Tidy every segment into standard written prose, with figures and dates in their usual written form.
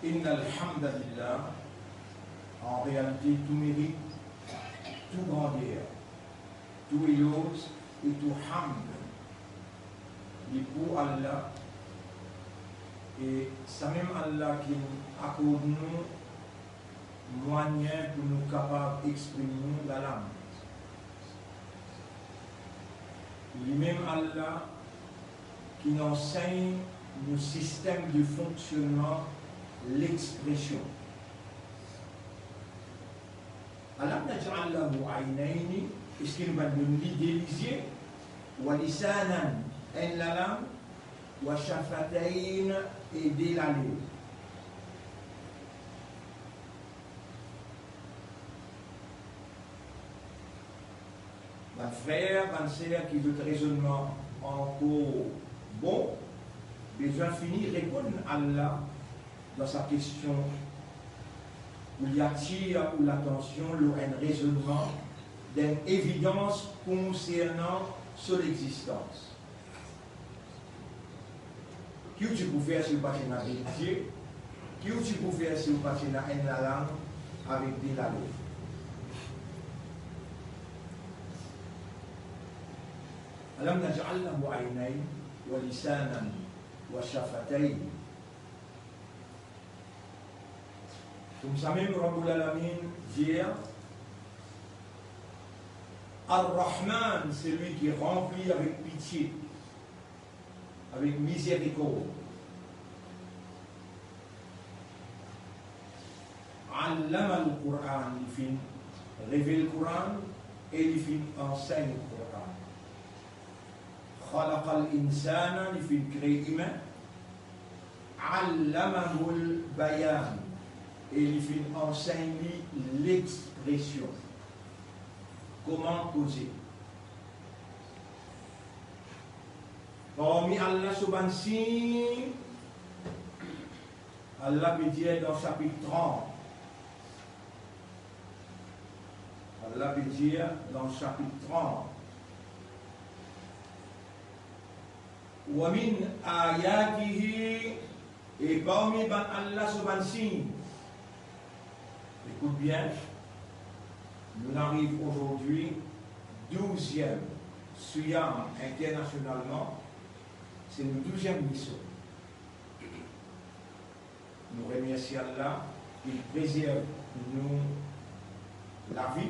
Inna alhamdulillah, en réalité, tout mérite, tout grandeur, tout éloge et tout hamd est pour Allah. Et c'est même Allah qui accorde nous moyens pour nous capables d'exprimer la langue. Lui-même Allah qui nous enseigne le système de fonctionnement, l'expression. Allah naj'al lahu aynaini, est-ce qu'il va nous l'idée des yeux, wa lisanan en la langue, wa shafatayn et des la langue. Mon frère, ma sœur qui veut raisonnement encore bon, besoin fini répondre à Allah dans sa question où il attire ou l'attention, un raisonnement d'une évidence concernant son existence. Qui tu peux faire si vous passez dans la vérité? Qui tu peux faire si vous passez dans la langue avec des langues? ألم نجعل له عينين ولسانا وشفتين Comme ça même Rabbul Alamin dit Ar-Rahman, c'est lui qui remplit avec pitié, avec miséricorde. Allama al-Qur'an, il fait révéler le Coran et il fait enseigner le Coran. خلق الإنسان لفكر إيمان علمه البيان et il fait enseigner l'expression, comment causer. Parmi Allah subhanahu Allah peut dire dans chapitre 30, Allah peut dire dans chapitre 30, وَمِنْ آيَاتِهِ et parmi Allah subhanahu. Écoute bien, nous arrivons aujourd'hui 12e Suyam internationalement, c'est notre 12e mission. Nous remercions Allah, il préserve nous la vie,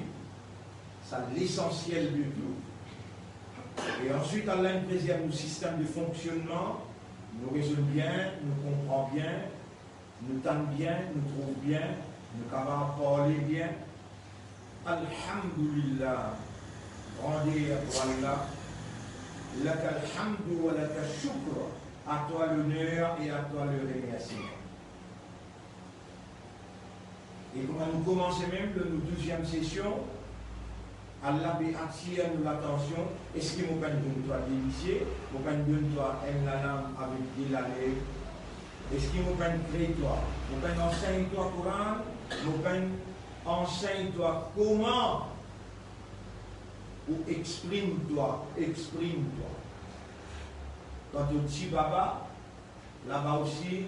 c'est l'essentiel du tout. Et ensuite, Allah préserve nos systèmes de fonctionnement, nous raisonnons bien, nous comprenons bien, nous tentons bien, nous trouvons bien, nous capables de parler bien. Alhamdulillah, grandeur pour Allah, laka alhamdu wa laka shukr, à toi l'honneur et à toi le remerciement. Et comment nous commençons même notre 12e session, Allah attire nous l'attention. Est-ce qu'il m'a donné toi d'initier, m'a donné toi la langue avec des lalés? Est-ce qu'il m'a créé toi, m'a enseigne toi Coran, m'a enseigne toi comment ou exprime-toi. Quand tu dis baba, là-bas aussi,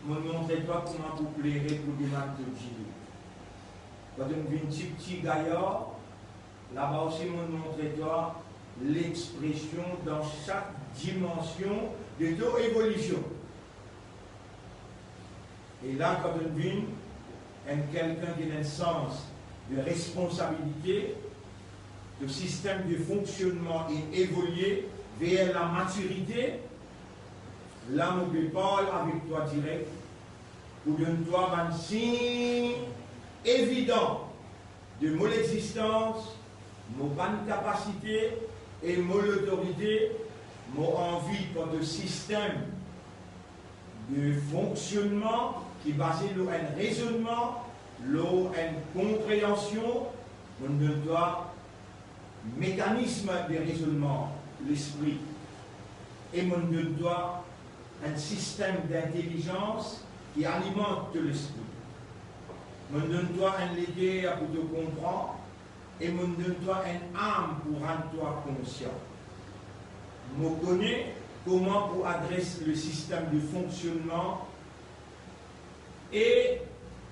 me montre toi comment vous plairez pour des mains de Dieu. Quand tu viens petit gaillard, là-bas aussi, on montre-toi l'expression dans chaque dimension de ton évolution. Et là, quand on vient, quelqu'un qui a un sens de responsabilité, le système de fonctionnement est évolué vers la maturité, là, on peut parler avec toi direct pour donner-toi un signe évident de mon existence, mon bonne capacité et mon autorité, mon envie pour le système de fonctionnement qui est basé sur un raisonnement, sur une compréhension, on doit mécanisme de raisonnement, l'esprit, et on doit un système d'intelligence qui alimente l'esprit. On doit un légué pour te comprendre. Et mon donne-toi une âme pour rendre toi conscient. Je connais comment pour adresser le système de fonctionnement Et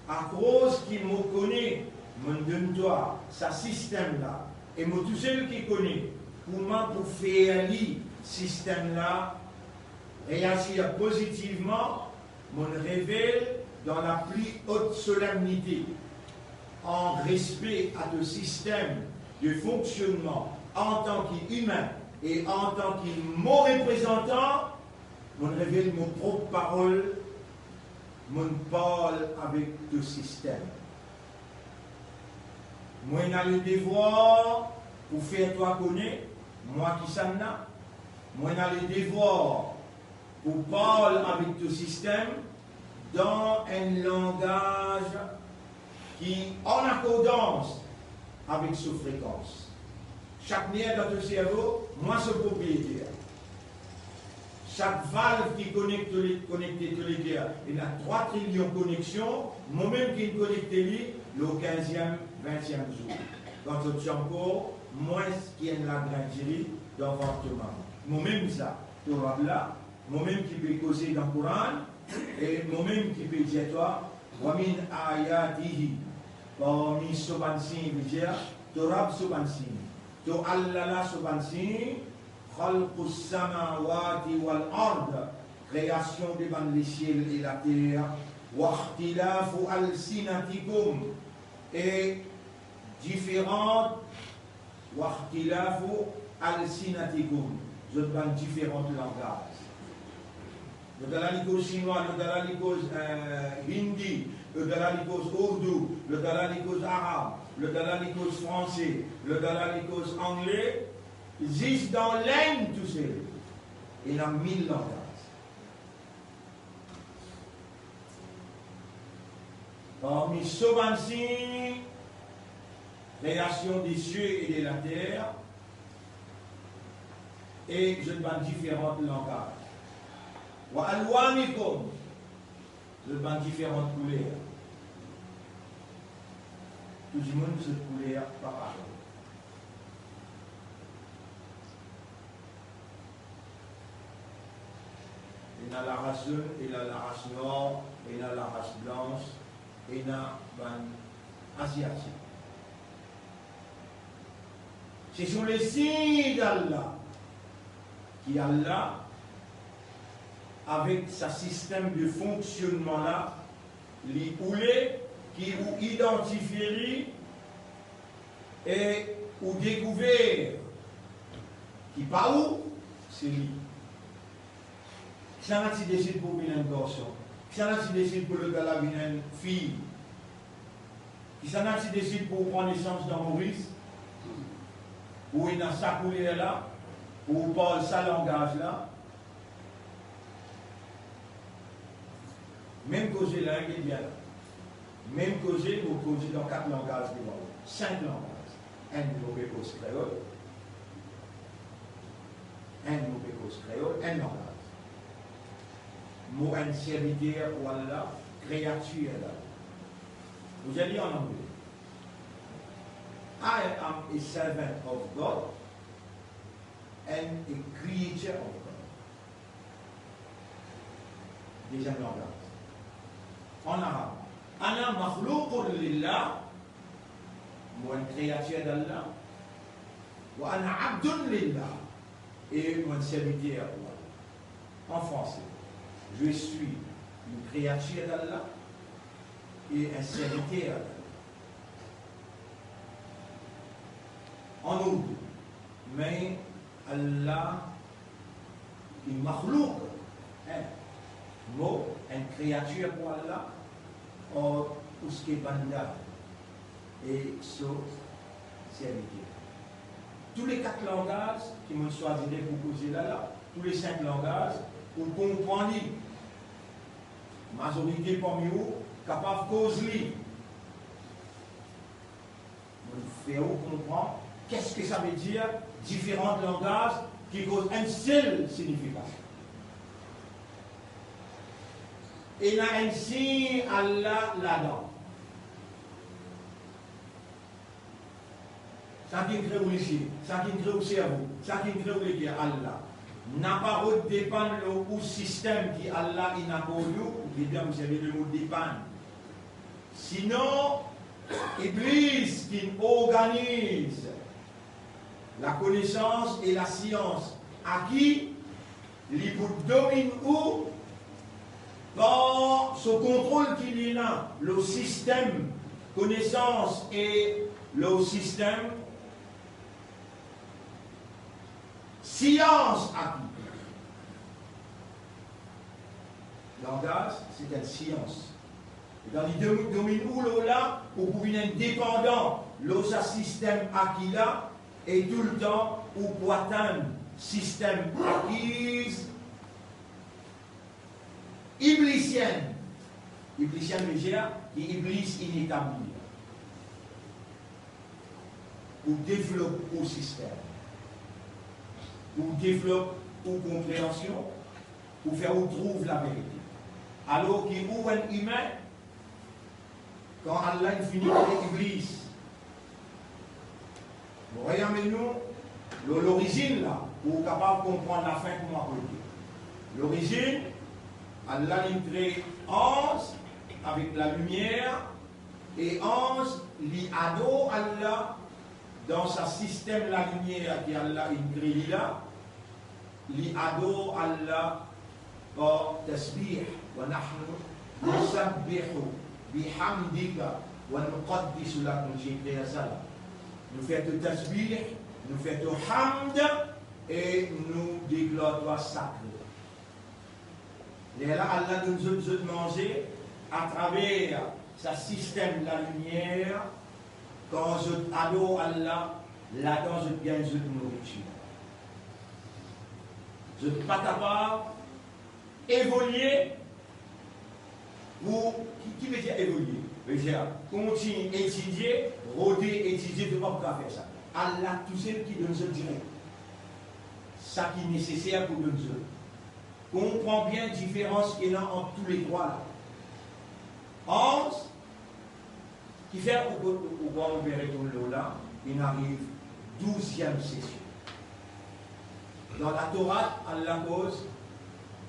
à cause qu'il me connaît, mon donne-toi, ce système-là, et moi tout seul qui connaît, pour faire le système-là réagir positivement, mon révèle dans la plus haute solennité, en respect à ce système de fonctionnement en tant qu'humain et en tant que mon représentant, mon révèle mon propre parole, mon parle avec le système. Moi, j'ai le devoir pour faire toi connaître, moi qui s'en a. Moi, j'ai le devoir pour parler avec le système dans un langage qui en accordance avec sa fréquence. Chaque nerf dans ton cerveau, moi, c'est propriétaire. Chaque valve qui connecte tous les guerres, il y a 3 trillions de connexions, moi-même qui connecte le 15e, 20e jour. Quand je suis encore, moins qu'il y a la granderie dans votre main. Moi-même ça, tu vois là, moi-même qui peux causer dans le Coran, et moi-même qui peux dire toi, Wamin ayatihi, parmi sobansi, veut dire, Torab sobansi, to Allah sobansi, Khalqus samawati wal ard, création des bandes les ciels et la terre, Wachtilafu al-sinatikum, et différentes, Wachtilafu al-sinatikum, je donne différentes langages. Le dalalikos chinois, le dalalikos hindi, le dalalikos ourdou, le dalalikos arabe, le dalalikos français, le dalalikos anglais, existent dans l'Inde tous ces. Il y a 1000 langages. Parmi Sobansi, création des cieux et de la terre, et je donne différents langages. Wa alwanikum, je donne différentes couleurs. Tout le monde se couleur par parole. Il y a la race jaune, il y a la race noire, il y a la race blanche, il y a la asiatique. Ce sont les signes d'Allah qui Allah, avec sa système de fonctionnement là, les oulés qui ou identifient et ou découvert qui pas où c'est lui. Ça n'a pas décidé pour une garçon, ça n'a pas décidé pour le gars une fille, ça n'a pas décidé pour prendre naissance dans Maurice, pour une sa couleur là, pour parler sa langage là. Même causer là, il est bien là. Même causer, vous causez dans 4 langages devant vous. 5 langages. Un nouveau cause créole. Un nouveau cause créole. Un langage. Mot un serviteur, voilà, créature là. Vous allez en anglais. I am a servant of God and a creature of God. Deuxième langage. En arabe, Ana makhlouqun lillah, moi une créature d'Allah, wa ana abdun lillah, et moi un serviteur d'Allah. En français, je suis une créature d'Allah et un serviteur d'Allah. En ourdou, mais Allah est makhlouq, mot, une créature pour Allah, or uske banda et so serviteur. Tous les 4 langages qui m'ont choisi pour causer là, tous les 5 langages, pour comprendre, majorité parmi vous, capable de causer. Vous faire comprendre qu'est-ce que ça veut dire, différents langages qui causent une seule signification. Et il y a un signe Allah là-dedans. Ça qui crée ici, ça qui crée au cerveau, ça qui crée au cœur, Allah. n'a pas dépendre le système qui Allah n'a pas eu, bien vous savez le mot dépendre. Sinon, Iblis qui organise la connaissance et la science, à qui il domine où par ce contrôle qu'il y a, le système connaissance et le système science à qui. Langage, c'est une science. Et dans les domaines où là, pour pouvoir être dépendant, le système acquis là, et tout le temps, ou pour atteindre système acquis, iblisienne. Iblisienne légère, qui iblis inétabli. Ou développe au système. Ou développe aux compréhension, ou faire ou trouve la vérité. Alors qu'il ouvre un humain, quand Allah finit avec Iblis. Regardez-nous l'origine là, pour capable de comprendre la fin pour moi. L'origine, Allah a créé ange avec la lumière et ange li ado Allah dans sa système la lumière qui Allah a créé là, li ado Allah par tasbih wa nahnu nusabbihu bihamdika wa nuqaddisu lak. Nous faisons tasbih, nous faisons hamd et nous déglorons toi sacré. Et là, Allah nous a demandé à travers sa système de la lumière, quand je adore Allah, là-dedans je gagne de nourriture. Je ne suis pas capable d'évoluer pour. Qui veut dire évoluer? Veut dire continuer à étudier, rôder, étudier, de ne pas faire ça. Allah, tout ce qui donne ce direct. Ça qui est nécessaire pour nous. Comprends bien la différence qu'il y a entre tous les trois là. 11, qui fait au grand opérateur là, il arrive 12e session. Dans la Torah, Allah cause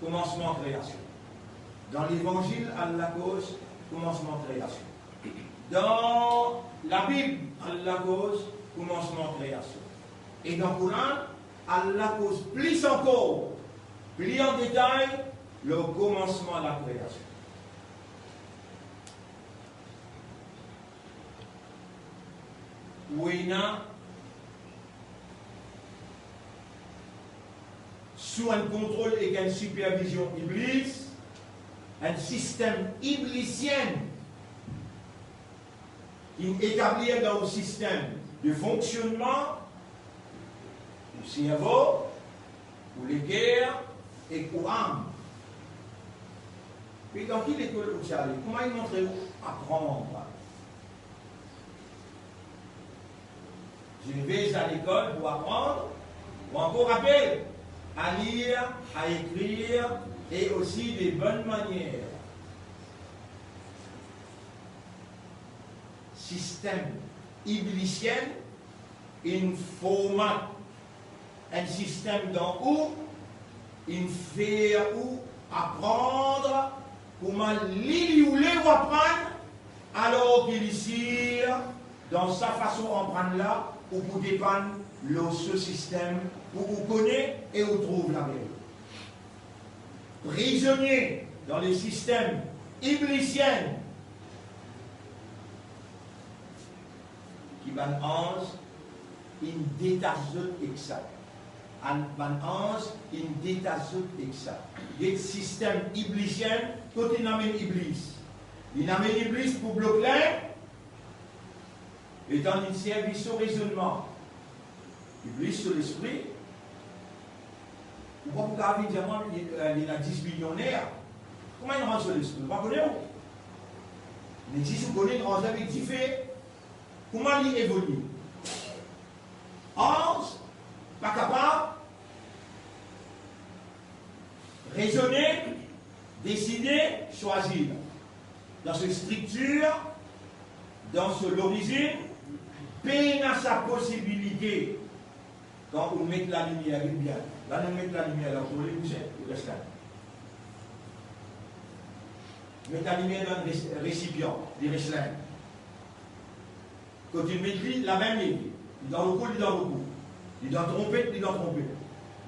commencement création. Dans l'évangile, Allah cause commencement création. Dans la Bible, Allah cause commencement création. Et dans le Coran, Allah cause plus encore, plus en détail, le commencement de la création. Où il y a sous un contrôle et une supervision iblis, un système iblisien qui est établi dans le système de fonctionnement du cerveau, pour les guerres et pour l'âme. Et dans quelle école vous allez? Comment il montre apprendre? Je vais à l'école pour apprendre, ou encore rappeler à lire, à écrire, et aussi des bonnes manières. Système iblisien, une format, un système dans où il fait où apprendre comment lire ou apprendre, alors qu'il ici, dans sa façon d'apprendre là, ou pour dépendre de ce système, où vous connaissez et où trouve la vérité. Prisonnier dans les systèmes iblisiens qui van ange in détachent exact. Van ange in détachent exact. Les systèmes iblisiens, quand il amène iblis. Il amène iblis pour bloquer et dans une service au raisonnement. Iblis sur l'esprit. Pourquoi vous avez dit il y a 10 millionnaires? Comment il rentre sur l'esprit? Vous ne connaissez pas? Mais si vous connaissez, on avec 10 faits. Comment il évolue? 11, pas capable, raisonner, décider, choisir. Dans cette structure, dans l'origine, peine à sa possibilité, quand vous mettez la lumière, bien. Là, nous mettons la lumière là pour les bouger, il reste là. Mettez la lumière dans le récipient, il reste là. Quand tu mets la même ligne, il dans le cou, il dans le cou. Il dans trompette, il dans trompette.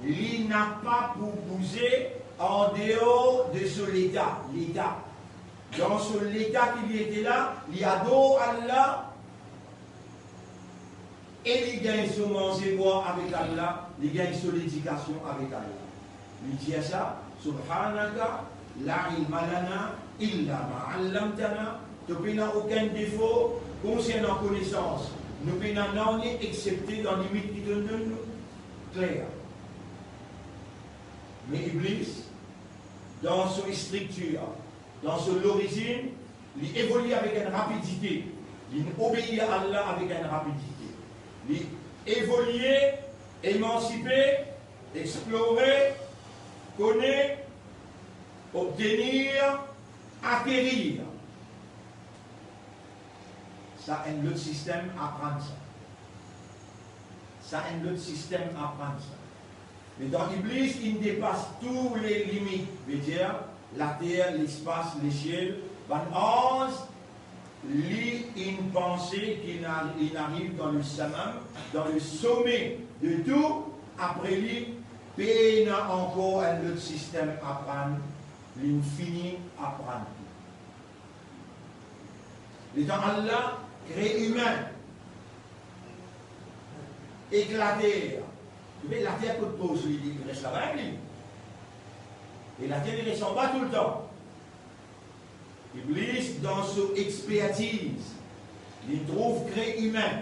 Il n'a pas pour bouger en dehors de ce l'état. Dans ce l'état qu'il était là, il adore Allah et il gagne son enseignement avec Allah, il gagne son éducation avec Allah. Il dit ça, Subhanaka, la ilma lana illa ma'allamtana, tu n'as aucun défaut concernant connaissance. Nous n'en est excepté dans les limites qui te donnent claires. Mais Iblis, dans son structure, dans son origine, il évolue avec une rapidité. Il obéit à Allah avec une rapidité. Il évolue, émanciper, explorer, connaître, obtenir, acquérir. Ça, un autre système apprendre ça. Ça, un autre système apprendre ça. Mais dans Iblis, il dépasse toutes les limites. Je veux dire, la terre, l'espace, les ciels. Van Hans lit une pensée qu'il arrive dans le summum, dans le sommet de tout. Après lui, il n'a encore un autre système à apprendre. L'infini apprendre. Le temps Allah crée humain, éclater. Mais la terre que pose, il reste là-bas, et la terre, il reste en bas tout le temps. Iblis, dans son expertise, il trouve créé humain.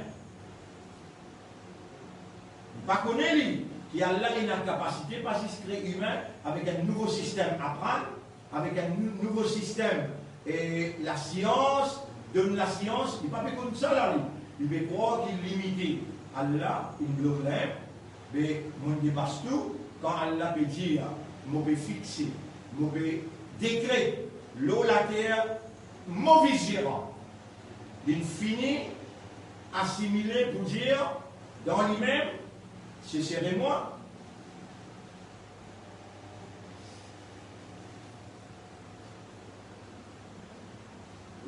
Il ne pas connaît lui, qui a là une capacité, parce qu'il se crée humain avec un nouveau système à apprendre, avec un nouveau système. Et la science, donne la science, il ne peut pas comme ça là, lui. Il veut croire qu'il est limité. Allah, il le problème. Mais on dépasse tout quand Allah peut dire, mauvais fixé, mauvais décret, l'eau, la terre, mauvais gérant. L'infini assimilé pour dire, dans lui-même, ce serait moi.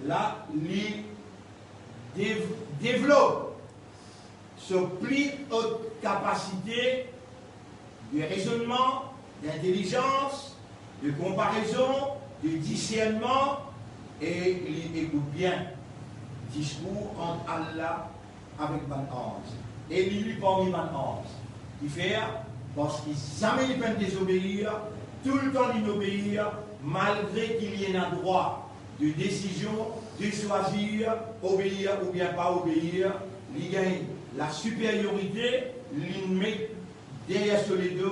Là, il développe ce plus haute capacité de raisonnement, d'intelligence, de comparaison, de discernement, et il écoute bien le discours entre Allah avec Van Hans. Et lui parmi Van Hans. Il fait parce qu'il jamais il peut désobéir, tout le temps il obéir, malgré qu'il y ait un droit de décision, de choisir, obéir ou bien pas obéir, il gagne la supériorité, il met derrière sur les deux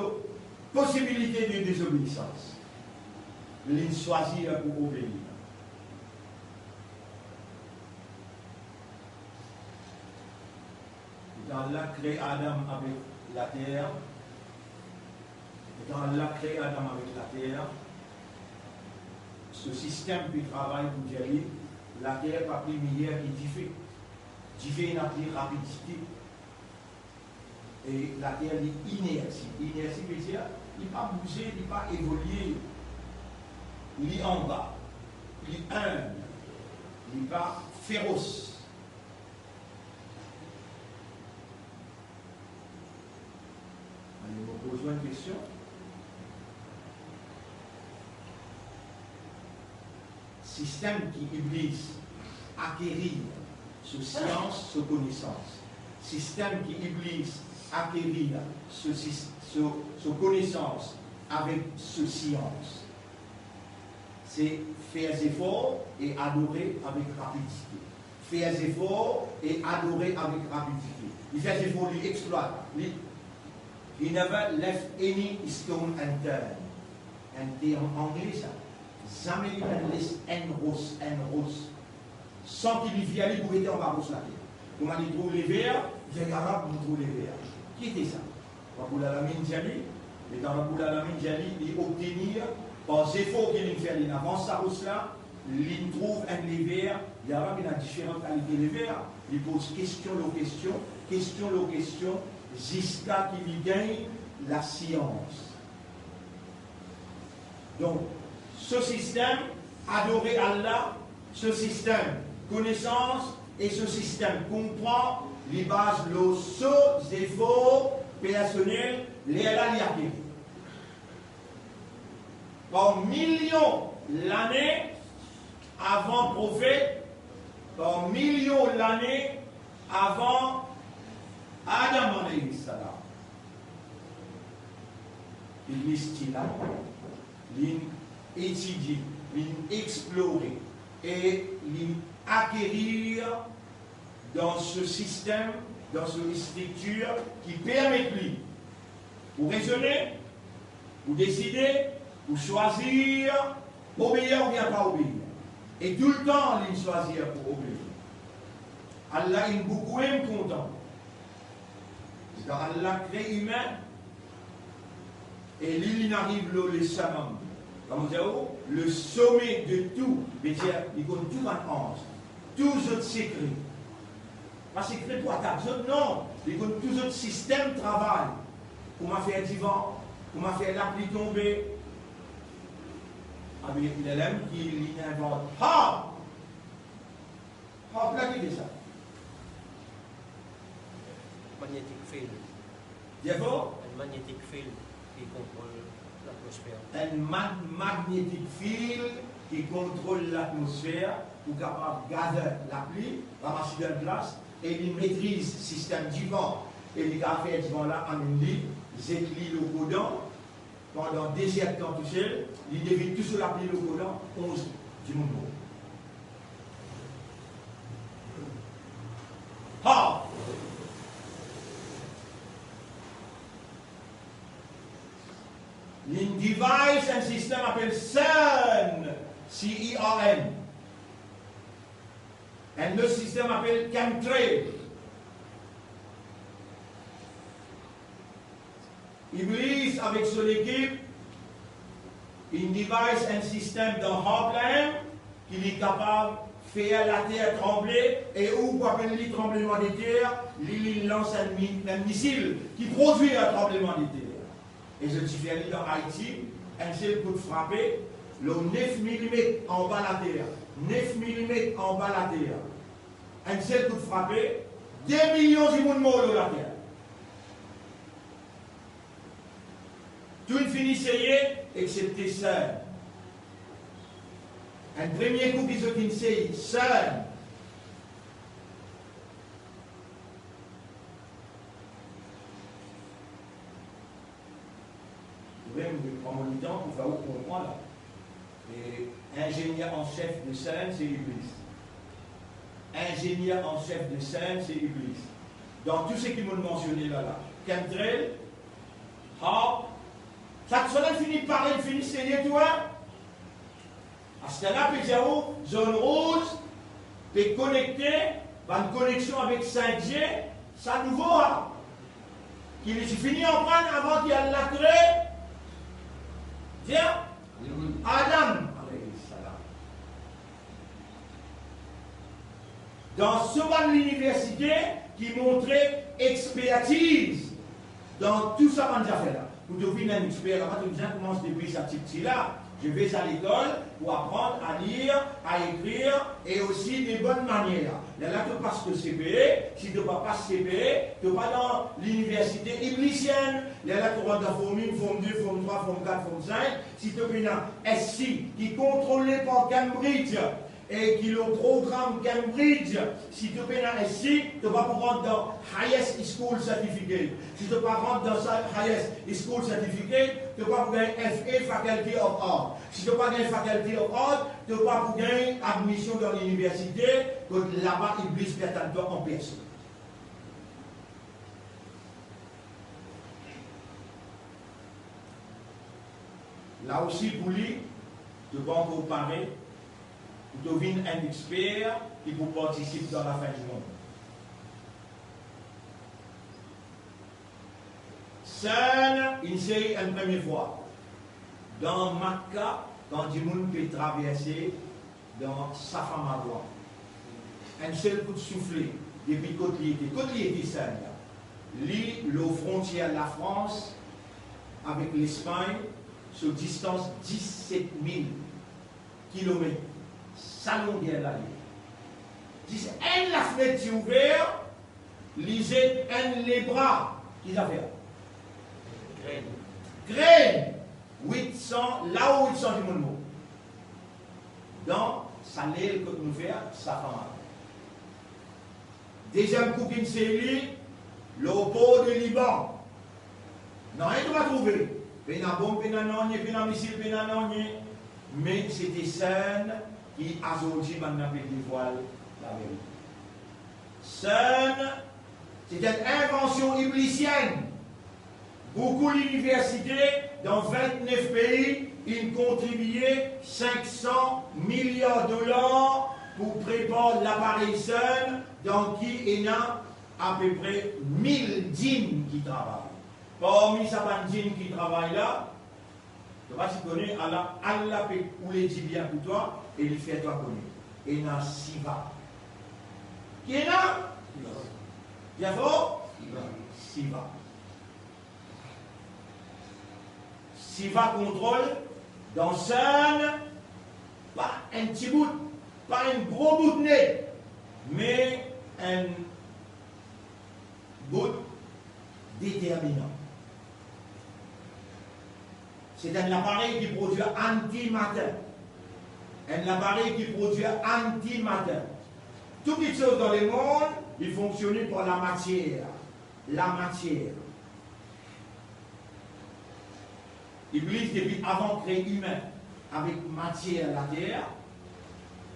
possibilité de désobéissance. Il choisit pour obéir. Quand Allah crée Adam avec la terre, quand Allah crée Adam avec la terre, ce système qui travaille pour dire la terre pas plus meilleure qui diffère. Diffère n'a plus rapidité. Et la terre est inertie. Inertie veut dire il n'est pas bougé, il n'est pas évolué. Il est en bas. Il est humble. Il n'est pas féroce. Allez, vous posez une question. Système qui Iblis acquérir ce science, ce connaissance. Système qui Iblis acquérir ce connaissance avec ce science. C'est faire des efforts et adorer avec rapidité. Faire des efforts et adorer avec rapidité. Il fait des efforts, il exploite. He never left any stone unturned. Un terme anglais, ça. Jamais il ne laisse un rose. Sans qu'il y vienne pour être en bas de la terre. Comment il trouve les verts, les Arabes nous trouvent les verts. Qui était ça? Raboul Alamin Djali. Et dans Raboul Alamin Djali, il obtenir, par efforts qu'il fait, il avance sa rose là, il trouve un les verts. Les Arabes, il a différentes qualités les verts. Il pose question, jusqu'à qu'il gagne la science. Donc, ce système, adorer Allah, ce système, connaissance, et ce système comprend les bases, les efforts personnels, les aliatés. Par millions l'année avant prophète, par millions l'année avant Adam alayhi salam. Il est là, il étudie, il explore et il acquérir dans ce système, dans cette structure qui permet lui pour raisonner, pour décider, pour choisir, obéir ou bien pas obéir. Et tout le temps, il choisit pour obéir. Allah est beaucoup content. Parce qu'Allah crée humain et il arrive le samam. Le sommet de tout, il compte tout en ange, tous autres secrets. Pas secret pour attaquer, non, il compte tous autres systèmes de travail. Comment faire du vent, comment faire la pluie tomber. Avec l'élève qui invente. Ha! Ha, plaquez ça. Magnetic field. D'accord? Un magnetic field qui contrôle l'atmosphère. Un magnetic field qui contrôle l'atmosphère pour capable de garder la pluie, ramasser de la glace, et il maîtrise le système du vent. Et il a fait du vent là en une ligne, il le codon, pendant 2 heures temps touché, il devait tout sur la pluie le codon, 11 du monde. Ha! Une device, un système appelé CERN, C-E-R-N. Un autre système appelé chemtrail. Iblis, avec son équipe, une device, un système dans Hopland qui est capable de faire la terre trembler et où, pour appeler le tremblement de terre, il lance un missile qui produit un tremblement de terre. Et je différis dans Haïti, un seul coup de frappé, le 9 mm en bas la terre, 9 mm en bas la terre. Un seul coup de frappé, 2 millions de monde morts dans la terre. Tout le finissait, excepté seul. Un premier coup qu'ils ont finissé, seul. Je prends mon temps pour faire comprendre là. Et ingénieur en chef de scène, c'est Iblis. Ingénieur en chef de scène, c'est Iblis. Dans tout ce qu'ils m'ont mentionné là, chemtrail, hop, chaque semaine finit par parler, finit saigner toi. À ce temps-là, puis zone rouge, t'es connecté, une connexion avec 5G, ça nouveau, hein. Qu'il est fini en prendre avant qu'il y ait la crée. Tiens, Adam, dans ce ban de l'université qui montrait expertise dans tout ça qu'on a fait là. Pour devenir un expert, avant que les gens commencent depuis sa petite là, je vais à l'école pour apprendre à lire, à écrire et aussi des bonnes manières. Là, tu passes le CPE, si tu ne passes pas le CPE, tu n'es pas dans l'université iblisienne. Là, tu rentres dans Forme 1, Forme 2, Forme 3, Forme 4, Forme 5. Si tu es dans SC qui est contrôlé par Cambridge et qui est le programme Cambridge, si tu es dans SC, tu ne vas pas rentrer dans Highest School Certificate. Si tu ne vas pas rentrer dans Highest School Certificate, tu ne vas pas gagner FA Faculty of Art. Si tu ne vas pas gagner Faculty of Art, tu ne vas pas gagner admission dans l'université, que là-bas, Iblis perd toi en personne. Là aussi, pour lui, tu vas comparer, tu deviens un expert qui vous participe dans la fin du monde. C'est une série une première fois. Dans Makka, quand du monde peut traverser dans Safa Marwa, un seul coup de soufflet, depuis Côte-Lié était seul. Lui, le frontière de la France avec l'Espagne sur distance 17 000 km. Salon bien là. Disent, elle la fenêtre est ouverte, lisez, elle les bras, qu'ils a fait. Graine. 800, là où 800 du monde. Donc, ça l'est que nous faisons, ça fait mal. Deuxième coupine, c'est lui, le pot de Liban. Non, il va trouver. Pena bombe, pena non, pena missile, pena non. Mais c'était scène qui a aujourd'hui maintenant dévoile la vérité. Scène, c'est une invention iblisienne. Beaucoup d'universités dans 29 pays, ils contribuaient 500 milliards de dollars pour préparer l'appareil scène dans qui il y a à peu près 1000 djinns qui travaillent. Parmi ces djinns qui travaillent là, tu vas te connaître, Allah peut ou les dit bien pour toi et il fait toi connaître. Il y a Siva. Qui est là? Bien fort? Siva. Siva contrôle dans scène, pas un petit bout, pas un gros bout de nez, mais un bout déterminant. C'est un appareil qui produit antimatter. Un appareil qui produit antimatter. Toutes les choses dans le monde, ils fonctionnent par la matière. La matière. Iblis, depuis avant de créer l'humain, avec matière la terre,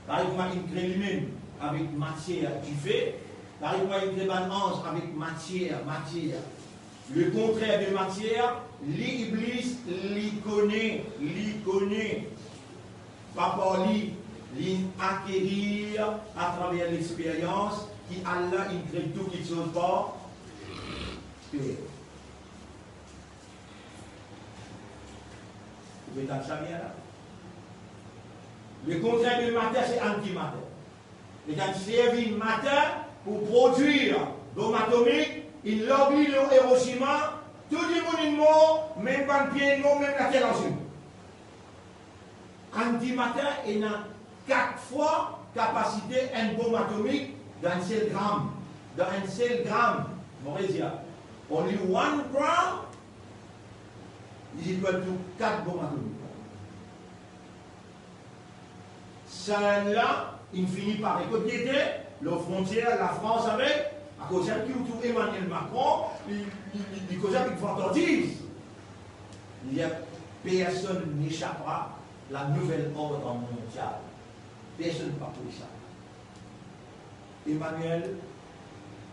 par exemple, il crée l'humain avec matière du fait, par exemple, il crée l'ange avec matière. Le contraire de matière, l'Iblis l'y connaît. Pas par l'acquérir à travers l'expérience, qui Allah, il crée tout quelque chose par paix. Vous pouvez entendre ça bien là? Le contraire de matière, c'est antimatter. Il a servi matière pour produire bombe atomique, il l'oublie le Hiroshima, tout le monde est mort, même pas le pied, non, même la terre ensuite. Antimatter, il a 4 fois capacité une bombe atomique dans un seul gramme. Dans un seul gramme, Morésia. Only 1 gram, il est égal à 4 bombes atomiques. Celle-là, il finit par récolter les frontières, la France avec, à cause de qui trouve Emmanuel Macron, il cause avec fantardise. Il y a personne n'échappera à la nouvelle ordre mondiale. Personne ne va pour ça. Emmanuel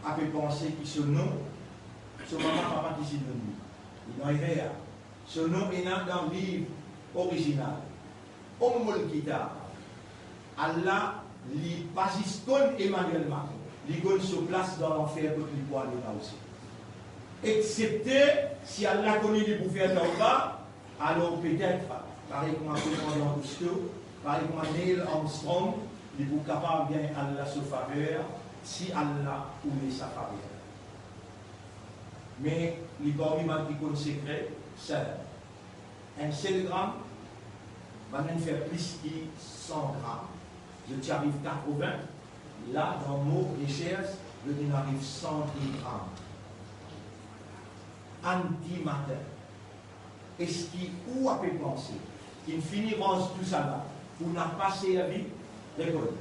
a pu penser que ce nom, ce moment pas ici de nous. Il est arrivé à. Ce nom est dans le livre original. Omolkita. Allah, il pas juste comme Emmanuel Macron. Il donne sur place dans l'enfer pour qu'il puisse aller là aussi. Excepté si Allah connaît les pour faire là-bas, alors peut-être, pareil comme un Cousteau, pareil comme un Neil Armstrong, il est capable bien Allah se faveur si Allah oublie sa faveur. Mais les parmi qui connaissent secret, c'est un seul gramme va même faire plus que 100 grammes. Je t'arrive 80, là dans nos recherches, je t'arrive 110 grammes. Antimatter. Est-ce qu'il ou a pu penser qu'il finira tout ça là pour n'a pas servi d'école?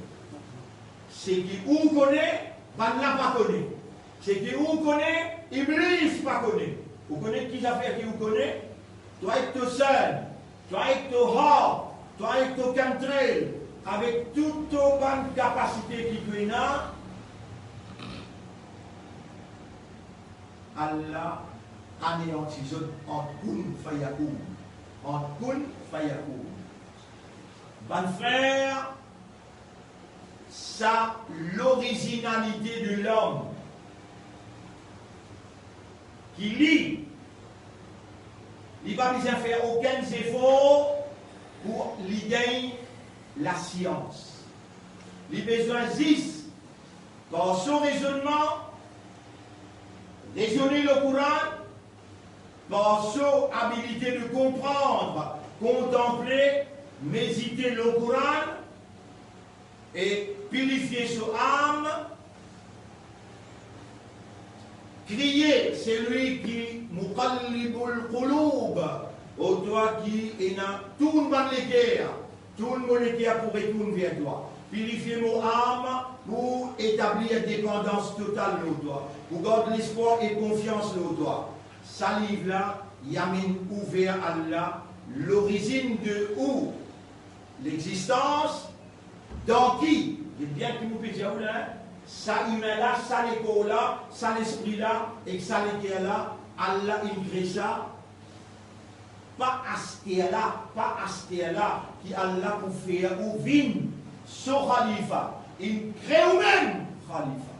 C'est qui ou connaît, ben n'a pas connu. C'est qui ou connaît, Iblis pas connu. Vous connaissez qui a fait qui vous connaît? Toi avec ton seul, toi avec ton hard, toi avec ton chemtrail, avec toute ton bonne capacité qui tu as, Allah anéantit en kun fayakoum. En kun fayakoum. Bon frère, ça l'originalité de l'homme qui lit. Il ne va pas faire aucun effort pour gagner la science. Il a besoin juste, par son raisonnement, raisonner le Coran, par son habilité de comprendre, contempler, méditer le Coran et purifier son âme, crier, c'est lui qui muqallibul qulub, au toi qui est dans tout le monde tout le monde qui a pour retourner vers toi. Purifier mon âme pour établir dépendance totale de toi, pour garder l'espoir et confiance de toi. Ça livre là, Yamin ouvert Allah, l'origine de où l'existence, dans qui, et bien que nous puissions là, ça humain là, ça l'écho là, ça l'esprit là, et ça l'éther là, Allah il crée ça. Pas asté là, qui Allah pour faire ou vin, son khalifa. Il crée ou même khalifa.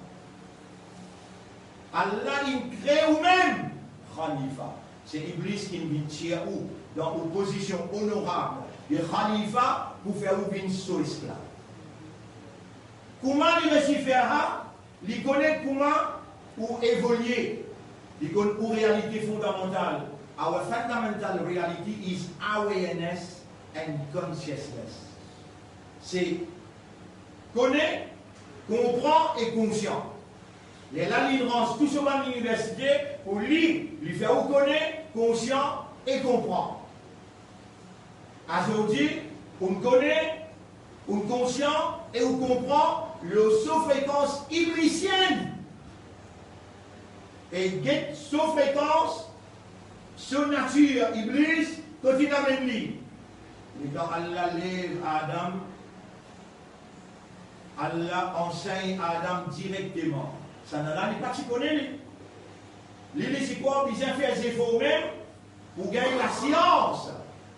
Allah il crée ou même khalifa. C'est Iblis qui vient tirer ou dans une position honorable de khalifa pour faire ou vin son esclave. Comment il réussit faire ça? Il connaît comment pour évoluer. Il connaît une réalité fondamentale. Our fundamental reality is awareness and consciousness. C'est connaître, comprendre et conscient. Les là, il range tout sur l'université pour lui faire ou connaître, conscient et comprendre. Aujourd'hui, on connaît, on conscient et on comprend le sous-fréquence iblisienne. Et get sous-fréquence son nature, Iblis, quand il amène lui. Et quand Allah lève Adam, Allah enseigne à Adam directement. Ça n'a pas de connaître. Lui, c'est quoi? Il vient faire des efforts même pour gagner la science.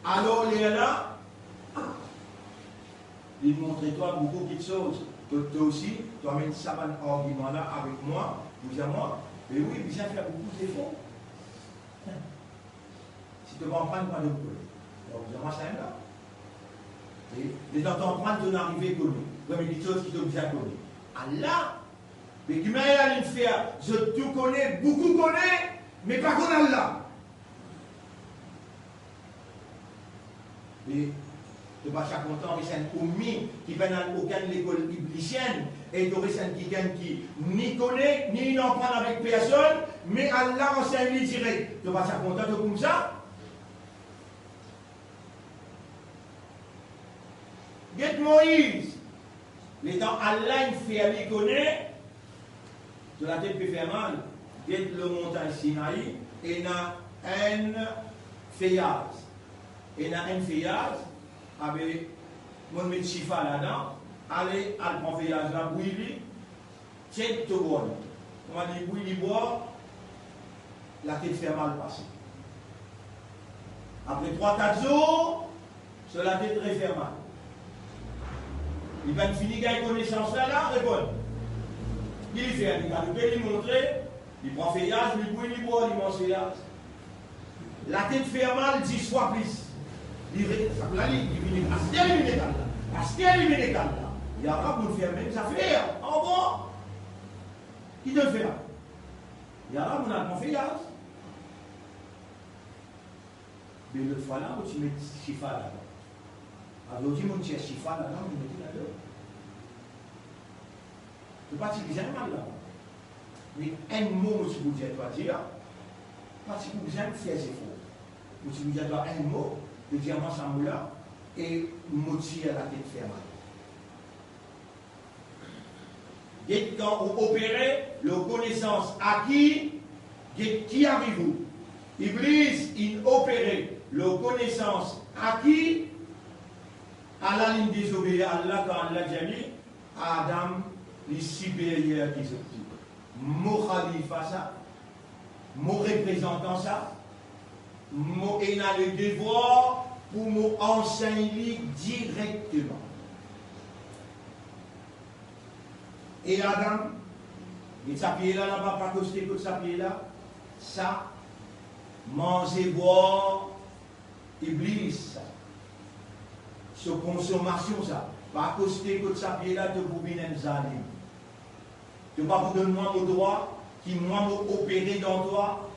Alors, il est là. Il montre toi beaucoup de choses. Toi aussi, tu amènes ça un argument là avec moi, vous et moi. Mais oui, il vient faire beaucoup d'efforts. Si tu vas en prendre, pas de problème. Donc, vous avez ça là. Et les entends prendre ton arrivée connue. Comme il dit choses qui sont bien connues. Allah, mais qui m'a allé le faire, je tout connais, beaucoup connais, mais pas qu'on Allah. Et de pas chaque content, il y a un oumi qui va dans aucune école iblisienne, et il y a quelqu'un qui ni connaît, ni n'en prend avec personne, mais Allah enseigne les direct. De pas chaque content, de comme ça. Get Moïse, les temps Allah il fait lui connaître, de la tête peut faire mal. Get le montagne Sinaï, et na un feuillage. Et na un feuillage, avec mon met chifa là-dedans, allez, à le feuillage là, bouillir, tiens tout bon. On va dire bouillir boire, la tête fait mal passer. Après 3-4 jours, sur la tête très fait mal. Il va finir gagner connaissance là, répond. Il fait, il va lui montrer, il prend feuillage, il bouille, il boit, il mange feuillage. La tête fait mal 10 fois plus. Il vient à ce qu'il y a il y a un pour faire même ça faire. En bon, qui te le fait là? Il y a un pour faire feuillage. Mais l'autre fois là, tu mets chifa là. Alors, tu mets chifa là, tu mets là-dedans. Je ne sais pas si vous avez mal là. Mais un mot, si vous dire, parce que vous avez fait ses faux. Si vous avez un mot, le diamant s'en là, et moitié à la tête fermée. Et quand vous opérez, la connaissance acquise, qui arrive-vous? Iblis, il opérait la connaissance acquise à la ligne désobéie à Allah quand Allah a dit Adam, les supérieurs qui sont petits. Mon khalifa ça, mon représentant ça, mon ayant le devoir pour m'enseigner directement. Et Adam, il s'appuie là, là-bas, pas coster que s'appuie là, ça, manger, boire, Iblis, sur consommation, ça, pas coster que s'appuie là, de boubiner zalim. Tu vas vous donner moi mon droit, qui moi m'opérer dans toi,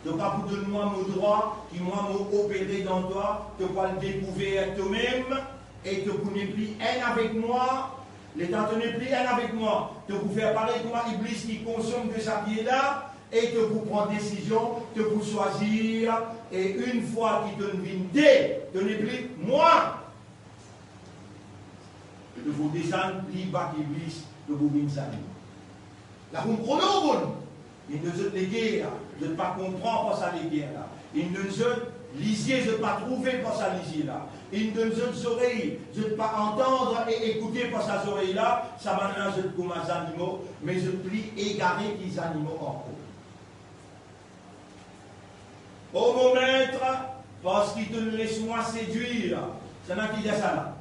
Tu n'as pas donné moi mon droit, qui moi m'a opéré dans toi, tu vas le découvrir toi-même, et tu n'es plus un avec moi, l'état tu n'es plus un avec moi. Tu peux faire pareil comme Iblis qui consomme de sa pied là, et tu peux prendre décision, tu peux choisir, et une fois qu'il te vient dé, tu n'es plus moi. De vous descendre, libre Iblis, de vous venir saluer. Là, vous me prenez au bon. Il ne se les guerres, je ne pas comprendre pas ça les guerres là. Il ne se lisier, je ne pas trouver pas ça lisier là. Il ne se oreilles, je ne pas entendre et écouter pas ça oreilles là. Ça maintenant je comme les animaux, mais je plie égaré les animaux encore. Au mon maître, parce qu'il te laisse-moi séduire. C'est là qui dit ça là.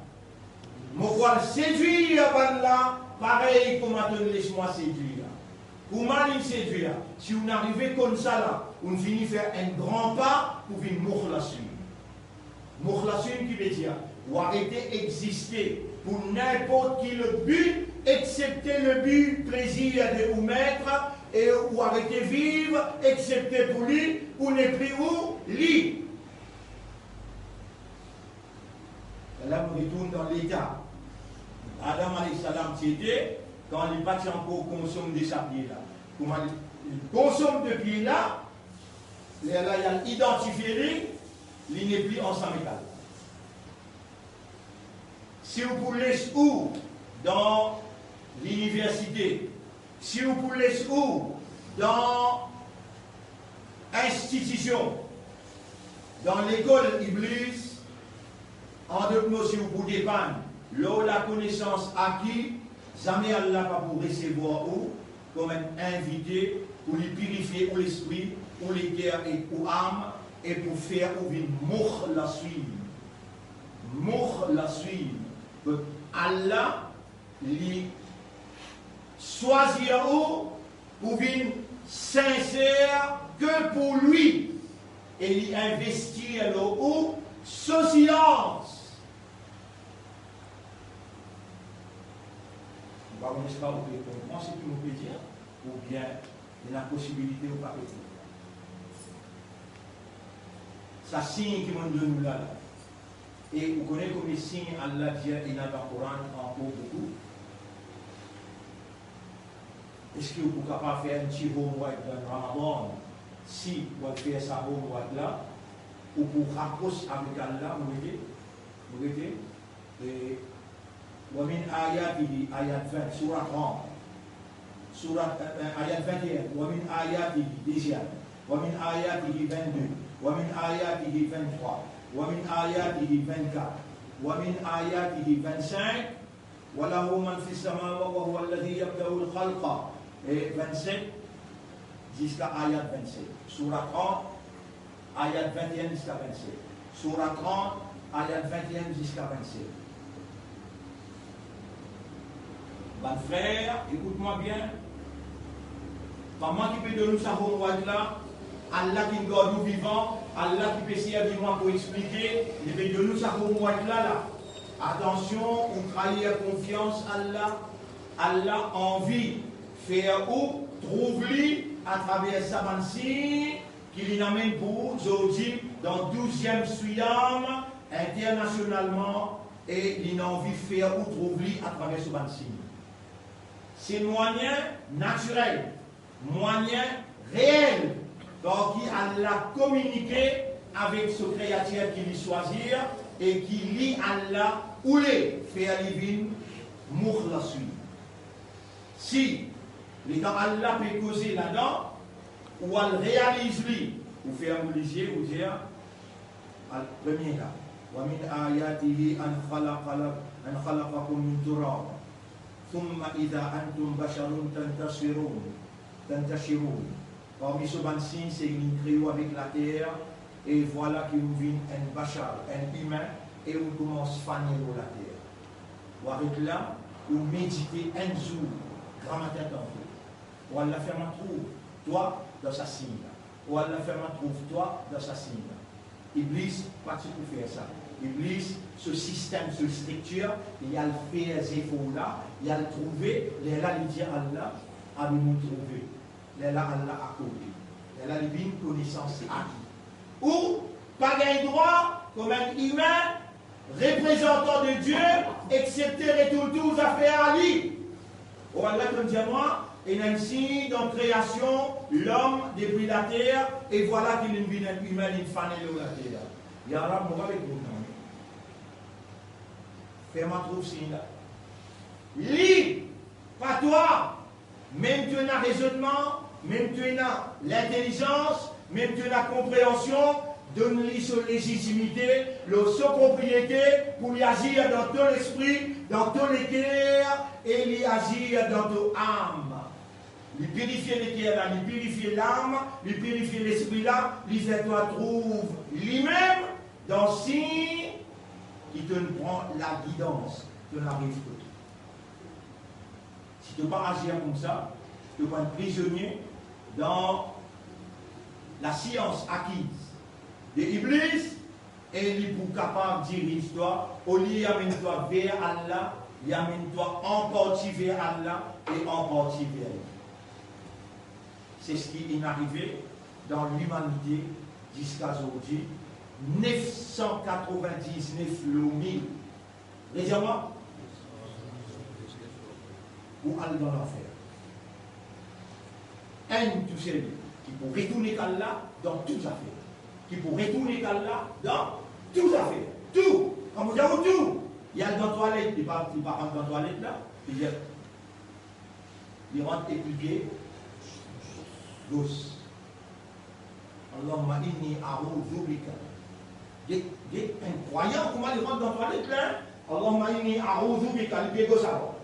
Moi, quoi séduire par là, pareil comme tu laisse-moi séduire. Comment il séduire? Si on arrive comme ça là, on finit faire un grand pas pour venir mourir la suite. Mourir la suite qui veut dire, ou arrêter d'exister pour n'importe qui le but, excepté le but, plaisir de vous mettre, et ou arrêter de vivre, excepté pour lui, ou n'est plus où? Lui. Là, on retourne dans l'état. Adam alayhi salam, c'était quand il pas encore consomme de sa pied là. Comment il consomme de pied là, il a identifié il n'est plus ensemble. Si vous pouvez où dans l'université, si vous pouvez où dans l'institution, dans l'école Iblis, en deux mots, si vous pouvez dépendre, là la connaissance acquise, jamais Allah va pour recevoir ou comme un invité pour lui purifier ou l'esprit, ou les cœurs et ou âme, et pour faire ou une mouch la suivre. Mouch la suivre. Allah lui choisir ou pour une sincère que pour lui et lui investir le ou ce silence. On ne sait pas où vous comprendre ce que vous pouvez dire, ou bien il y a la possibilité ou pas de dire. Ça signe qui m'ont donné là. Et vous connaissez comme les signes Allah dit et dans le Coran encore beaucoup. Est-ce que vous pouvez pas faire un petit homework dans le Ramadan? Si vous faites ça homework là, ou pour rapprocher avec Allah, vous voyez? ومن آياته آيات 20 سورة 30 سورة آيات 21 ومن آياته ديزيان ومن آياته 22 ومن آياته 23 ومن آياته 24 ومن آياته 25 وله من في السماء وهو الذي يبدأ الخلق 27 jusqu'à آيات 27 سورة 30 آيات 21 jusqu'à 27 سورة 30 آيات 21 jusqu'à 27. Mon frère, écoute-moi bien. Pas moi qui peux donner ça pour moi là. Allah qui nous garde nous vivants. Allah qui peut servir moi pour expliquer. Il peut donner ça pour moi là. Attention, on trahit confiance Allah. Allah envie faire où trouve-lui à travers sa signe qu'il amène pour aujourd'hui dans 12e Suyam internationalement et il a envie de faire où trouve-lui à travers ce signe. C'est moyen naturel, moyen réel, donc qui Allah communiqué avec ce créateur qui lui choisit et qui lit Allah ou les faire livin mour la suite. Si l'état Allah peut causer là-dedans, ou elle réalise lui, ou faire un lisier ou dire, premier là, وَمِنْ آيَاتِهِ أَنْ خَلَقَكُم مِّن تُرَابٍ ثم إذا أنتم بشر تنتشرون. Parmi ce signe, c'est une création avec la terre, et voilà qu'il nous vient un bachar, un humain, et on commence à faner la terre. Ou avec là, on médite un jour, grand matin tantôt. Ou Allah fait ma trouve, toi, dans sa signe. Ou Allah fait ma trouve, toi, dans sa signe. Iblis, pas tu peux faire ça. Iblis, ce système, cette structure, il a fait ces efforts là, il a trouvé, il a dit Allah, a nous trouver. Il a Allah à côté. Elle a une connaissance acquise. Ou, pas gain droit, comme un humain, représentant de Dieu, excepté tout à faire à lui. Oh Allah, comme dit moi, et ainsi, dans création, l'homme depuis la terre, et voilà qu'il est une vie humaine, une fan de la terre. Il y a un mot avec vous. Fais-moi trouver signe là. Lis, pas toi, même tu as un raisonnement, même tu as l'intelligence, même tu as la compréhension, donne-lui sa légitimité, sa propriété pour y agir dans ton esprit, dans ton cœur et y agir dans ton âme. Lui purifier le cœur, lui purifier l'âme, lui purifier l'esprit là, lui fait toi trouve lui-même dans signe qui te prend la guidance, te n'arrive pas. Si tu ne peux pas agir comme ça, tu peux être prisonnier dans la science acquise de Iblis et il est capable de diriger toi, au lieu d'amener-toi vers Allah, il amène-toi en partie vers Allah et en partie vers lui. C'est ce qui est arrivé dans l'humanité jusqu'à aujourd'hui. 999 000. Regardez-moi. Ou aller dans l'enfer. Un tout seul qui peut retourner Allah dans toutes les affaires. Qui peut retourner Allah dans toutes les affaires. Tout. Comme vous dites, tout. Il y a dans la toilette, il ne va pas rentrer dans la toilette là. Il rentre épliqué. Gauche. Allahumma inni a'udhu bika. Un croyant, comment il rentre dans la toilette là? Allahumma inni a'udhu bika. Il pied gauche avant.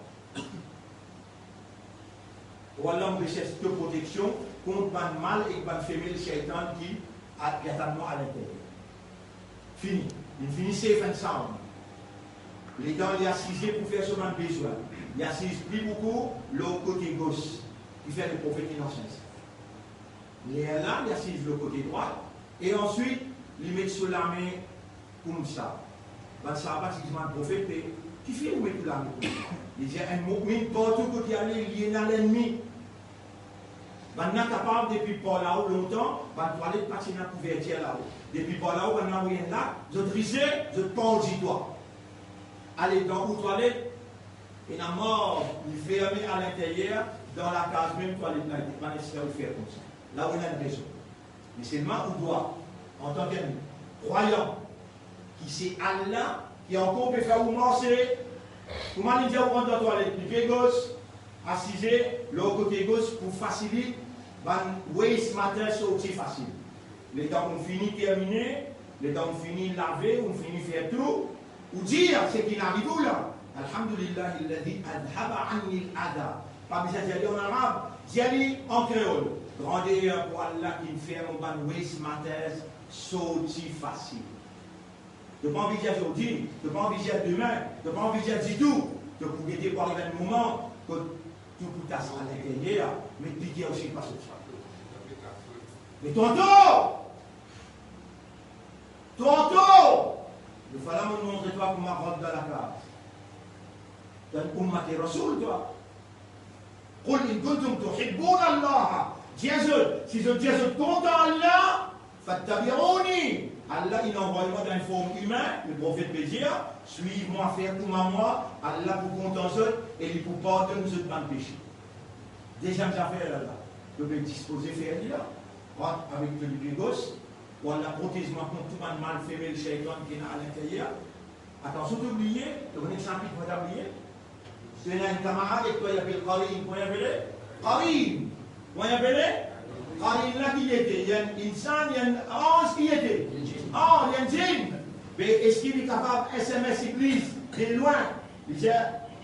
Ou Allah me cherche de protection contre le mal et le féminin, le shaitan qui a certainement à l'intérieur. Fini. Il finit safe and sound. Les dents, il y a assisé pour faire son besoin. Il assise plus beaucoup l'autre côté gauche, qui fait le prophète innocent. Il est là, il assise le côté droit, et ensuite, il met sur la main comme ça. Ben, ça va pas le prophète, qui fait où mettre la main comme ça? Il dit, un mouvement partout côté aller, il y a l'ennemi. Ben, on est capable, depuis par là-haut longtemps, ben, toilette, pas de couverture là-haut. Depuis par là-haut, ben, on est là, je trisé, je pense du doigt. Allez dans la toilette, et la mort, il ferme à l'intérieur, dans la case même toilette, il n'est pas nécessaire de faire comme ça. Là où on a une raison. Mais seulement on doit, en tant qu'un croyant, qui sait Allah, qui encore peut faire vous marcher, comment il dit on rentre dans la toilette, le pied gauche, assisé, l'autre côté gauche, pour faciliter, oui, ce matin, c'est aussi facile. Les temps on finit terminé, les temps on finit laver, on finit faire tout, ou dire ce qui n'arrive où là. Alhamdulillah, il a dit Adhaba anil ada. Pas besoin d'y aller en arabe, d'y aller en créole. Grandeur pour Allah qui me fait mon ban ce matin, sorti facile. De ne pas envie de dire aujourd'hui, de ne pas envie de dire demain, de ne pas envie de dire du tout. De pour guetter pour arriver un moment que tout peut à l'intérieur, mais piquer aussi pas ce soir. Mais tantôt, il fallait me montrer toi comment rentrer dans la case. Dans Ummat et Rasoul, toi. قل إن كنتم تحبون الله. Jésus, si je dis je suis content Allah, fattabi'ouni. Allah, il envoie moi dans une forme humaine, le prophète peut dire, suive-moi, faire comme à moi, Allah pour content et il pour pardonner ce pas de péché. Déjà, j'ai fait là, je peux disposer faire là, avec le pied gauche, ou Allah protège-moi contre tout le mal fait, le shaitan qui est à l'intérieur. Attention d'oublier, le bon exemple, il faut oublier. Tu as un camarade et toi, il appelle Karim, comment il appelle Karim. Comment il appelle Karim là qui était. Il y a un insan, il y a un ange qui était. Oh, il y a un djinn. Mais est-ce qu'il est capable de SMS Iblis de loin? Il dit,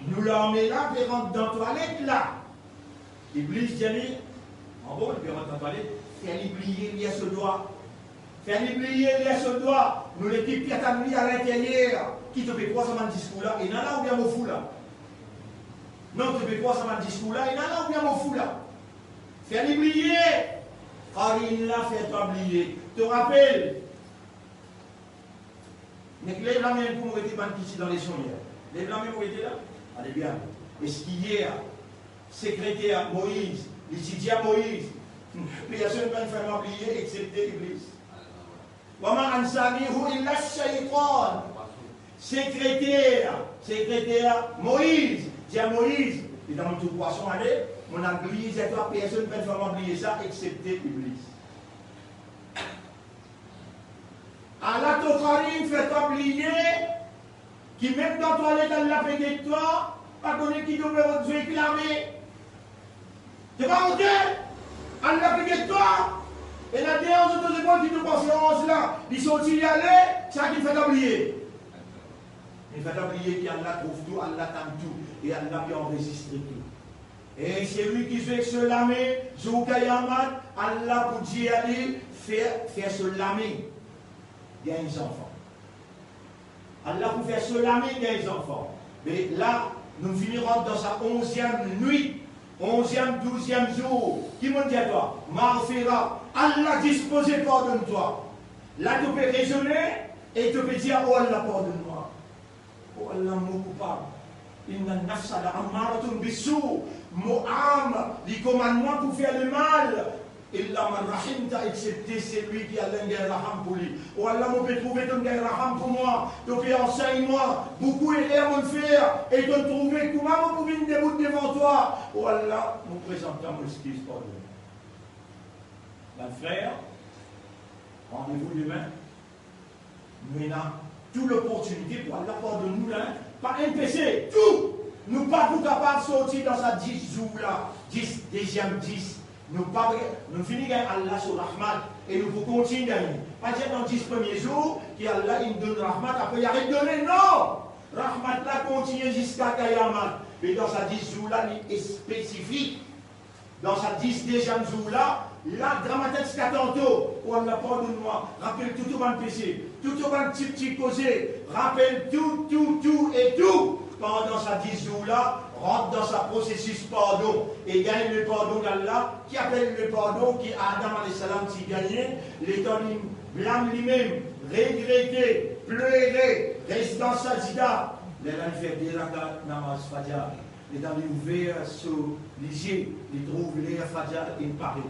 nous l'emmenons là, puis rentre dans la toilette là. Iblis dit, en bon, il rentre dans la toilette, fais-lui plier, il y a ce doigt. Fais-lui plier, il y a ce doigt. Nous l'équipe qui a mis à l'intérieur. Qui te fait quoi ça m'a discours là? Et là, ou bien mon fou là? Non, tu ne fais pas ça dans le discours là, il y en a ou bien mon fou là. Fais-lui oublier. Karine l'a fait oublier. Tu te rappelles? Mais lève la main pour me rester ici dans les sonnières. Lève la main pour être là. Allez bien. Est-ce qu'hier, secrétaire Moïse, l'étudiant Moïse, Personne ne peut faire m'oublier excepté Iblis. Wama ansanihu illa shaytan. Secrétaire Moïse. Dis à Moïse, et dans mon tout poisson aller, mon oublié, c'est toi, personne ne peut faire m'oublier ça excepté Iblis. Allah Tokarim fait oublier qui même dans toi elle l'a payé de toi, pas connaître qui doit réclamer. Tu vas monter, elle l'a payé de toi, et la dernière autres écoles qui nous pensent là, ils sont y aller, c'est ça qui fait oublier. Il fait oublier qu'Allah trouve tout, Allah t'aime tout, et Allah peut enregistrer tout. Et c'est lui qui fait se lamer, Zoukayaman, Allah pour dire aller, faire se lamer. Il y a des enfants. Allah pour faire se lamer, il y a des enfants. Mais là, nous finirons dans sa 11e nuit, 11e, 12e jour. Qui m'a dit à toi? Marfira, Allah disposé, pardonne-toi. Là, tu peux raisonner et tu peux dire, oh Allah, pardonne-moi. Oh Allah, mon coupable. Inna nafsa la ammaratun bissou. Mon âme, les commandements pour faire le mal. Illa man rahimta, excepté celui qui a l'un raham pour lui. Oh Allah, mon peut trouver ton raham pour moi. Tu peux enseigner-moi. Beaucoup aider à mon faire. Et te trouver comment mon pouvez me débouter devant toi. Oh Allah, nous présentons mon excuse pour nous. Mes frères, rendez-vous demain. Nous avons toute l'opportunité pour Allah pardonne-nous là. Pas un PC, tout. Nous ne sommes pas capables de sortir dans sa 10 jours là. 10, deuxième 10. Nous finissons Allah sur Rahmat et nous pouvons continuer. Pas dire dans 10 premiers jours qu'Allah il donne Rahmat, après il arrête de donner. Non! Rahmat là continue jusqu'à Kayamat. Mais dans sa 10 jours là, il est spécifique. Dans sa 10 deuxième jour là, dramatique tantôt. Oh Allah, pardonne-moi. Rappelle tout au bon péché. Tout au bon petit causé. Rappelle tout et tout. Pendant sa 10 jours là, rentre dans sa processus pardon et gagne le pardon d'Allah, qui appelle le pardon, qui Adam a qui gagnait, l'état blâme lui-même, regretter, pleurer, reste dans sa zida. Les gens font des rakat namaz fadjar. Les gens ouverts sur les yeux, ils trouvent les fadjar et pareil.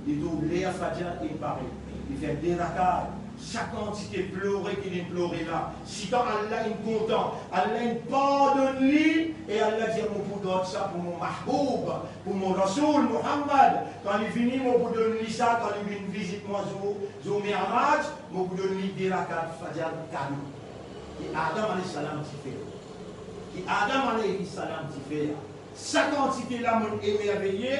Ils trouvent les fadjar et pareil. Ils font des rakat. Chaque entité pleurée qu'il implorait là, si quand Allah est content, Allah pardonne lui, et Allah dit mon pour donner ça pour mon mahboub, pour mon Rasoul Muhammad. Quand il finit, mon pour donner ça, quand il vient visiter moi au Mi'raj, mon pour donner des rakat fadjar cadeau. Et Adam alayhi salam t'y fait. Et Adam alayhi salam t'y fait. Chaque entité là, mon émerveillé,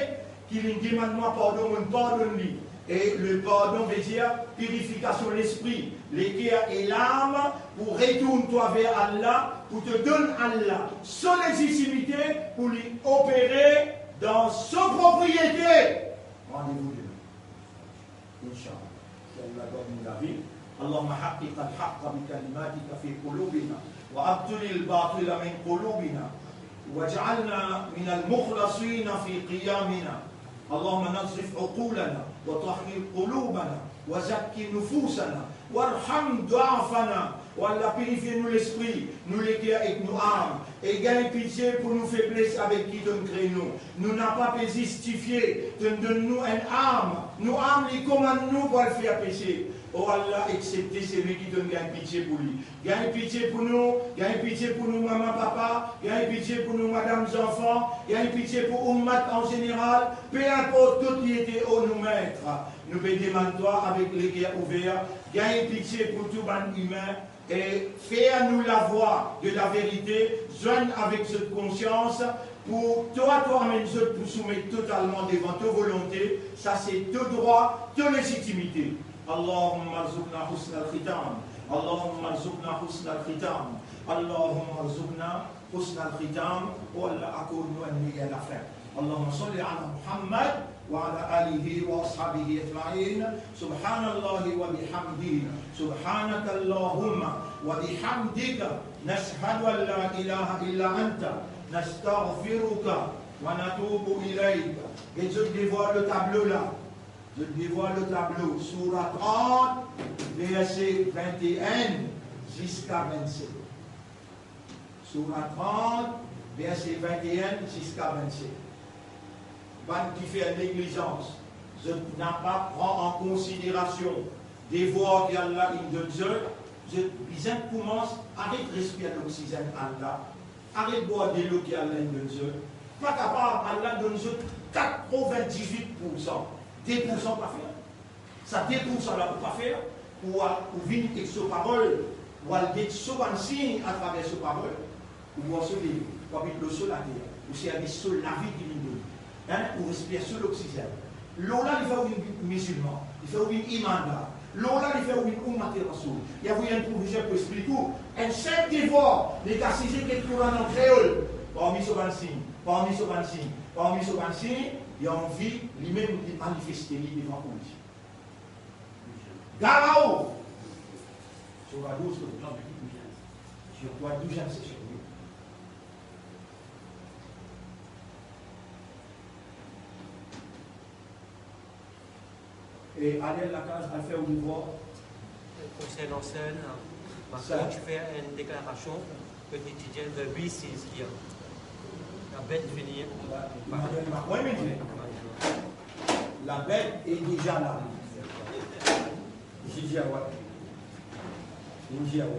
qu'il dit maintenant pardon, mon pardonne lui. Et le pardon veut dire purification de l'esprit, l'équerre et l'âme pour retourner-toi vers Allah, pour te donner Allah son légitimité pour lui opérer dans son propriété. Rendez-vous demain. Inch'Allah. Si Allah donne la vie. Allahumma haqqiq al-haqqa bi kalimatika fi qulubina wa abtul al-batila min qulubina waj'alna min al-mukhlasina fi qiyamina. اللهم نصرف عقولنا وطهر قلوبنا وزكي نفوسنا وارحم ضعفنا والله purifie-nous l'esprit, nous l'éclaire avec nos âmes et gagne pitié pour nos faiblesses avec qui tu nous crées nous. Nous n'avons pas pu justifier, tu donnes-nous une âme. Nos âmes les commandent-nous pour le faire pécher. Oh Allah, acceptez celui qui donne gagne pitié pour lui. Gagne pitié pour nous, maman, papa, gagne pitié pour nous, madame, enfants, gagne pitié pour Ummat en général, peu importe tout qui était au nous maître. Nous demandons toi avec les cœurs ouverts, gagne pitié pour tout ban humain et fais à nous la voie de la vérité, joigne avec cette conscience. Pour toi, toi-même, pour soumettre totalement devant ta volonté, ça c'est tout droit, toute légitimité. اللهم ارزقنا حسن الختام اللهم ارزقنا حسن الختام اللهم ارزقنا حسن الختام ولا أكون نؤمن إلى الآخر اللهم صل على محمد وعلى آله وأصحابه أجمعين سبحان الله وبحمده سبحانك اللهم وبحمدك نشهد أن لا إله إلا أنت نستغفرك ونتوب إليك. Et je dévoile le tableau là. Je dévoile le tableau, Sourate 30, verset 21 jusqu'à 27. Sourate 30, verset 21 jusqu'à 27. Ban qui fait négligence je n'ai pas prendre en considération des voix qui Allah in de Dieu, je commence, arrête de respirer l'oxygène Allah, arrête de boire de l'eau qui Allah in de Dieu, pas capable, Allah donne 98%, 2% pas faire. Ça 2% là pour pas faire, pour venir avec ce parole, ou aller sur un signe à travers ce parole, ou voir ce livre, ou habiter le sol à terre, ou servir sur la vie qui nous donne, ou respirer sur l'oxygène. L'eau là, il fait un musulman, il fait un imanda. L'eau là, il fait un matériau. Il y a un projet pour expliquer. Un chef devoir, les cas si j'ai quelque chose en créole, parmi ce signe, parmi ce signe, parmi ce signe, il y a envie lui-même de manifester devant lui. Garao! Je vois 12 je vois 12 ans, c'est sûr. Et Ariel Lacaze a fait au devoir. Concernant celle, maintenant tu fais une déclaration que tu dis de lui, c'est ce qu'il y a. La bête venir. La bête est déjà là.